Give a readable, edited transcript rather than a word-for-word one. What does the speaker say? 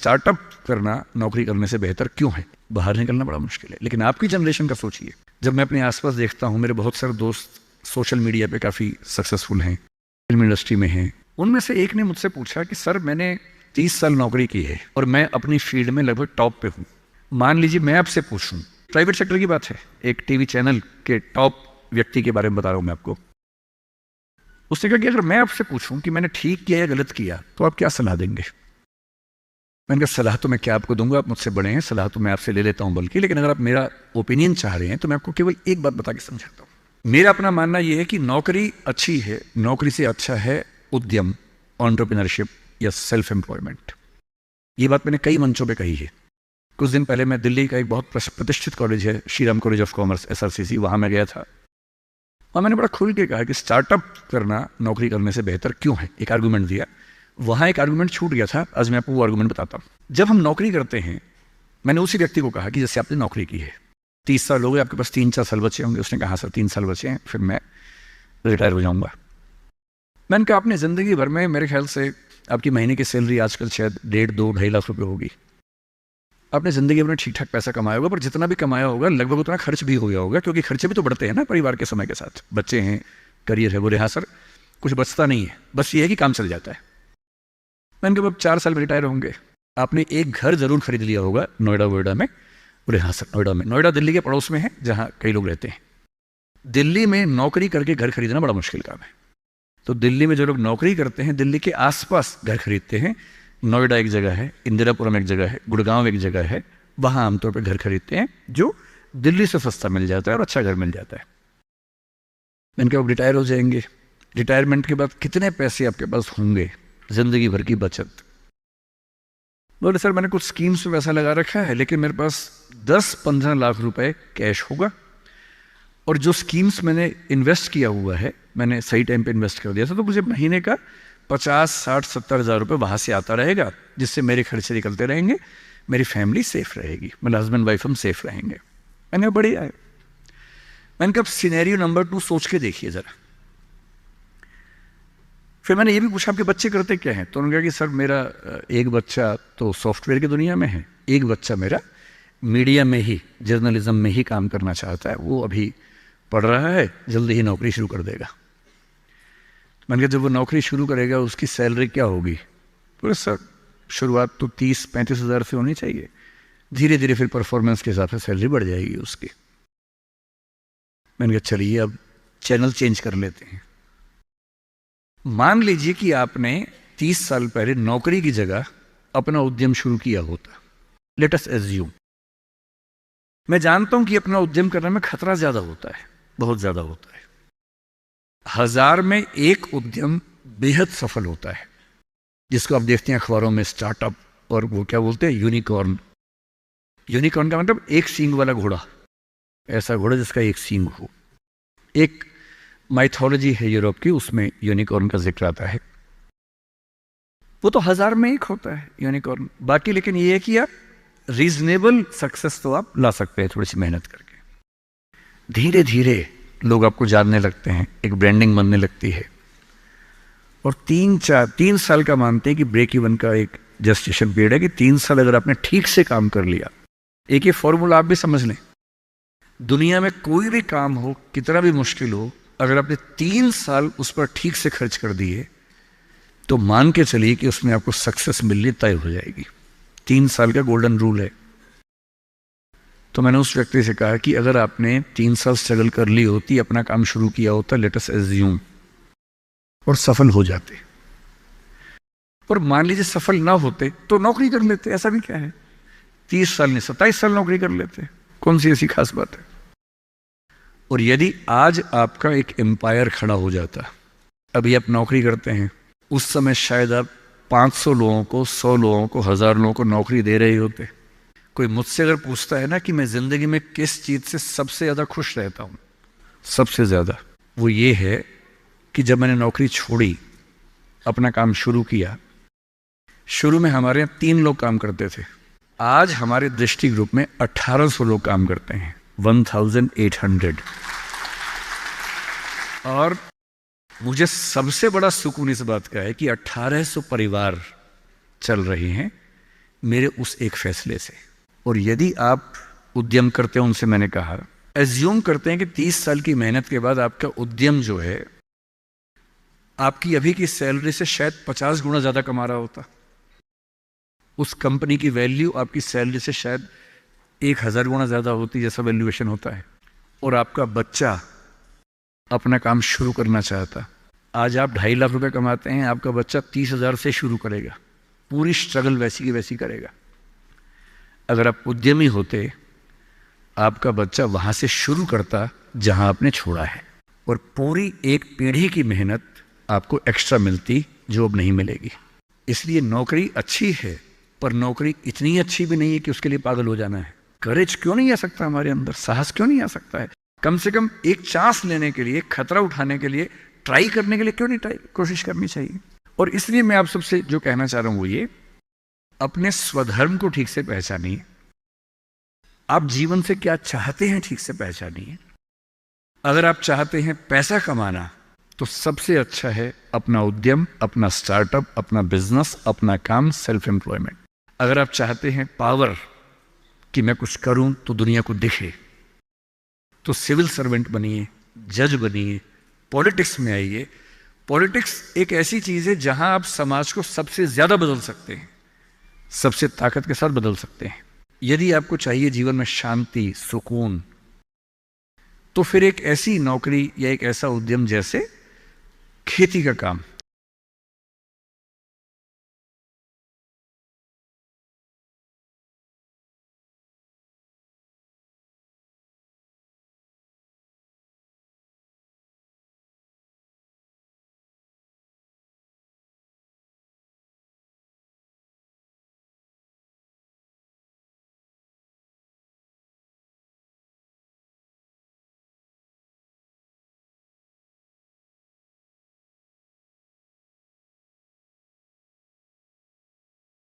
Startup करना नौकरी करने से बेहतर क्यों है? बाहर निकलना बड़ा मुश्किल है। लेकिन आपकी जनरेशन का सोचिए, जब मैं अपने आसपास देखता हूँ, मेरे बहुत सारे दोस्त सोशल मीडिया पे काफ़ी सक्सेसफुल हैं, फिल्म इंडस्ट्री में हैं। उनमें से एक ने मुझसे पूछा कि सर मैंने 30 साल नौकरी की है और मैं अपनी फील्ड में लगभग टॉप पे हूँ। मान लीजिए मैं आपसे पूछूं, प्राइवेट सेक्टर की बात है, एक टीवी चैनल के टॉप व्यक्ति के बारे में बता रहा हूँ मैं आपको। उसने कहा कि अगर मैं आपसे पूछूं कि मैंने ठीक किया या गलत किया तो आप क्या सलाह देंगे? मैंने कहा सलाह तो मैं क्या आपको दूंगा, आप मुझसे बड़े हैं, सलाह तो मैं आपसे ले लेता हूं बल्कि, लेकिन अगर आप मेरा ओपिनियन चाह रहे हैं तो मैं आपको केवल एक बात बता के समझाता हूं। मेरा अपना मानना यह है कि नौकरी अच्छी है, नौकरी से अच्छा है उद्यम, एंटरप्रेन्योरशिप या सेल्फ एम्प्लॉयमेंट। ये बात मैंने कई मंचों पर कही है। कुछ दिन पहले मैं दिल्ली का एक बहुत प्रतिष्ठित कॉलेज है, Shriram college of commerce, SRCC, वहां मैं गया था और मैंने बड़ा खुल के कहा कि स्टार्टअप करना नौकरी करने से बेहतर क्यों है। एक आर्गूमेंट दिया, वहां एक आर्गूमेंट छूट गया था, आज मैं आपको वो आर्गूमेंट बताता हूं। जब हम नौकरी करते हैं, मैंने उसी व्यक्ति को कहा कि जैसे आपने नौकरी की है, 30 साल हो गए, आपके पास 3-4 साल बचे होंगे। उसने कहा सर 3 साल बचे हैं, फिर मैं रिटायर हो जाऊंगा। मैंने कहा आपने जिंदगी भर में मेरे ख्याल से आपकी महीने की सैलरी आजकल शायद 1.5-2-2.5 लाख रुपए होगी। आपने जिंदगी में ठीक ठाक पैसा कमाया होगा, पर जितना भी कमाया होगा लगभग उतना खर्च भी हो गया होगा, क्योंकि खर्चे भी तो बढ़ते हैं ना परिवार के समय के साथ। बच्चे हैं, करियर है। बोले हाँ सर, कुछ बचता नहीं है, बस ये है कि काम चल जाता है। मैंने कहा अब 4 साल में रिटायर होंगे, आपने एक घर जरूर खरीद लिया होगा नोएडा में। बोले हाँ सर, नोएडा में। नोएडा दिल्ली के पड़ोस में है जहाँ कई लोग रहते हैं। दिल्ली में नौकरी करके घर खरीदना बड़ा मुश्किल काम है। तो दिल्ली में जो लोग नौकरी करते हैं, दिल्ली के आसपास घर खरीदते हैं। नोएडा एक जगह है, इंदिरापुरम एक जगह है, गुड़गांव एक जगह है, वहां आमतौर पर घर खरीदते हैं जो दिल्ली से सस्ता मिल जाता है और अच्छा घर मिल जाता है। मैंने कहा अब रिटायर हो जाएंगे, रिटायरमेंट के बाद कितने पैसे आपके पास होंगे, जिंदगी भर की बचत? बोले सर मैंने कुछ स्कीम्स में पैसा लगा रखा है, लेकिन मेरे पास 10-15 लाख रुपए कैश होगा, और जो स्कीम्स मैंने इन्वेस्ट किया हुआ है, मैंने सही टाइम पे इन्वेस्ट कर दिया था, तो मुझे महीने का 50-60-70 हज़ार रुपये वहाँ से आता रहेगा, जिससे मेरे खर्चे निकलते रहेंगे, मेरी फैमिली सेफ रहेगी, मतलब हस्बैंड वाइफ हम सेफ रहेंगे। मैंने कहा बढ़िया है। मैंने कहा सिनेरियो नंबर 2 सोच के देखिए ज़रा। फिर मैंने ये भी पूछा आपके बच्चे करते क्या हैं? तो उन्होंने कहा कि सर मेरा एक बच्चा तो सॉफ्टवेयर की दुनिया में है, एक बच्चा मेरा मीडिया में ही, जर्नलिज्म में ही काम करना चाहता है, वो अभी पढ़ रहा है, जल्दी ही नौकरी शुरू कर देगा। मैंने कहा जब वो नौकरी शुरू करेगा उसकी सैलरी क्या होगी? बोले सर शुरुआत तो 30-35 हज़ार से होनी चाहिए, धीरे धीरे फिर परफॉर्मेंस के हिसाब से सैलरी बढ़ जाएगी उसकी। मैंने कहा चलिए अब चैनल चेंज कर लेते हैं। मान लीजिए कि आपने 30 साल पहले नौकरी की जगह अपना उद्यम शुरू किया होता। लेट अस एज्यूम, मैं जानता हूं कि अपना उद्यम करने में खतरा ज्यादा होता है, बहुत ज्यादा होता है। 1000 में एक उद्यम बेहद सफल होता है, जिसको आप देखते हैं अखबारों में, स्टार्टअप, और वो क्या बोलते हैं, यूनिकॉर्न। यूनिकॉर्न का मतलब एक सींग वाला घोड़ा, ऐसा घोड़ा जिसका एक सींग हो। एक माइथोलॉजी है यूरोप की, उसमें यूनिकॉर्न का जिक्र आता है। वो तो 1000 में एक होता है यूनिकॉर्न। बाकी लेकिन ये है कि आप रीजनेबल सक्सेस तो आप ला सकते हैं थोड़ी सी मेहनत करके। धीरे धीरे लोग आपको जानने लगते हैं, एक ब्रांडिंग बनने लगती है, और 3 साल का मानते हैं कि ब्रेक इवन का एक जस्टिफिकेशन पीरियड है कि 3 साल अगर आपने ठीक से काम कर लिया। एक ये फॉर्मूला आप भी समझ लें, दुनिया में कोई भी काम हो, कितना भी मुश्किल हो, अगर आपने 3 साल उस पर ठीक से खर्च कर दिए तो मान के चलिए कि उसमें आपको सक्सेस मिलनी तय हो जाएगी। 3 साल का गोल्डन रूल है। तो मैंने उस व्यक्ति से कहा कि अगर आपने 3 साल स्ट्रगल कर ली होती, अपना काम शुरू किया होता, लेट अस एज्यूम, और सफल हो जाते, और मान लीजिए सफल ना होते तो नौकरी कर लेते, ऐसा भी क्या है, 30 साल नहीं 27 साल नौकरी कर लेते, कौन सी ऐसी खास बात है। और यदि आज आपका एक एम्पायर खड़ा हो जाता, अभी आप नौकरी करते हैं, उस समय शायद आप 500 लोगों को, 100 लोगों को, 1000 लोगों को नौकरी दे रहे होते। कोई मुझसे अगर पूछता है ना कि मैं जिंदगी में किस चीज से सबसे ज्यादा खुश रहता हूं, सबसे ज्यादा वो ये है कि जब मैंने नौकरी छोड़ी, अपना काम शुरू किया। शुरू में हमारे यहाँ 3 लोग काम करते थे, आज हमारे दृष्टि ग्रुप में 1800 लोग काम करते हैं, 1800। और मुझे सबसे बड़ा सुकून इस बात का है कि 1800 परिवार चल रहे हैं, मेरे उस एक फैसले से। और यदि आप उद्यम करते हो, उनसे मैंने कहा, एज्यूम करते हैं कि 30 साल की मेहनत के बाद आपका उद्यम जो है आपकी अभी की सैलरी से शायद 50 गुना ज़्यादा कमा रहा होता। उस कंपनी की वैल्यू आपकी सैलरी से शायद 1000 गुना ज़्यादा होती, जैसा वैल्यूएशन होता है। और आपका बच्चा अपना काम शुरू करना चाहता। आज आप 2.5 लाख रुपए कमाते हैं, आपका बच्चा 30,000 से शुरू करेगा, पूरी स्ट्रगल वैसी की वैसी करेगा। अगर आप उद्यमी होते, आपका बच्चा वहां से शुरू करता जहां आपने छोड़ा है, और पूरी एक पीढ़ी की मेहनत आपको एक्स्ट्रा मिलती जो अब नहीं मिलेगी। इसलिए नौकरी अच्छी है, पर नौकरी इतनी अच्छी भी नहीं है कि उसके लिए पागल हो जाना है। करेज क्यों नहीं आ सकता हमारे अंदर, साहस क्यों नहीं आ सकता है? कम से कम एक चांस लेने के लिए, खतरा उठाने के लिए, ट्राई करने के लिए क्यों नहीं कोशिश करनी चाहिए? और इसलिए मैं आप सबसे जो कहना चाह रहा हूं वो ये, अपने स्वधर्म को ठीक से पहचानिए। आप जीवन से क्या चाहते हैं ठीक से पहचानिए। अगर आप चाहते हैं पैसा कमाना, तो सबसे अच्छा है अपना उद्यम, अपना स्टार्टअप, अपना बिजनेस, अपना काम, सेल्फ एम्प्लॉयमेंट। अगर आप चाहते हैं पावर, कि मैं कुछ करूं तो दुनिया को दिखे, तो सिविल सर्वेंट बनिए, जज बनिए, पॉलिटिक्स में आइए। पॉलिटिक्स एक ऐसी चीज है जहां आप समाज को सबसे ज्यादा बदल सकते हैं, सबसे ताकत के साथ बदल सकते हैं। यदि आपको चाहिए जीवन में शांति, सुकून, तो फिर एक ऐसी नौकरी या एक ऐसा उद्यम जैसे खेती का काम,